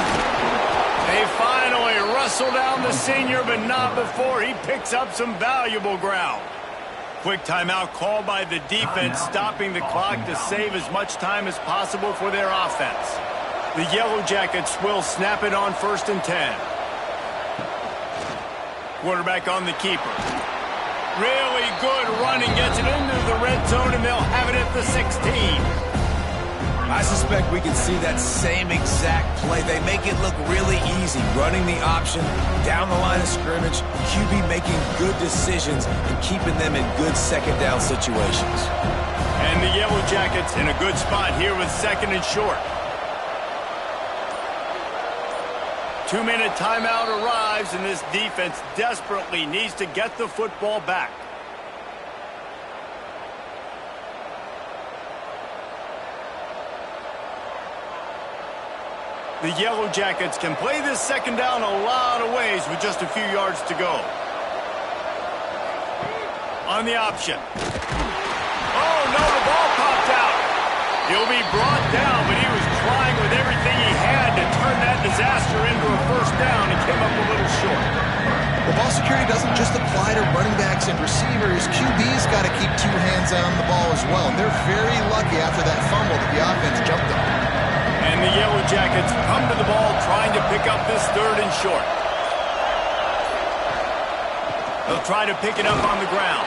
They finally wrestle down the senior, but not before he picks up some valuable ground. Quick timeout called by the defense, stopping the clock to save as much time as possible for their offense. The Yellow Jackets will snap it on 1st and 10. Quarterback on the keeper. Really good running, gets it into the red zone, and they'll have it at the 16. I suspect we can see that same exact play. They make it look really easy, running the option down the line of scrimmage, QB making good decisions and keeping them in good second down situations. And the Yellow Jackets in a good spot here with 2nd and short. 2-minute timeout arrives, and this defense desperately needs to get the football back. The Yellow Jackets can play this second down a lot of ways with just a few yards to go. On the option. Oh, no, the ball popped out. He'll be brought down, but he was trying with everything he had to turn that disaster into a first down and came up a little short. Well, ball security doesn't just apply to running backs and receivers. QB's got to keep two hands on the ball as well. And they're very lucky after that fumble that the offense jumped them. And the Yellow Jackets come to the ball trying to pick up this 3rd and short. They'll try to pick it up on the ground.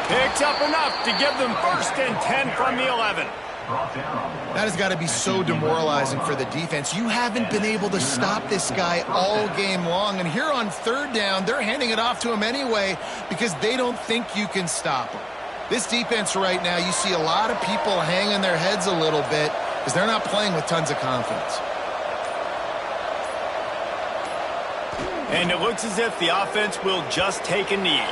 Picks up enough to give them 1st and 10 from the 11. That has got to be so demoralizing for the defense. You haven't been able to stop this guy all game long. And here on 3rd down, they're handing it off to him anyway because they don't think you can stop him. This defense right now, you see a lot of people hanging their heads a little bit because they're not playing with tons of confidence. And it looks as if the offense will just take a knee.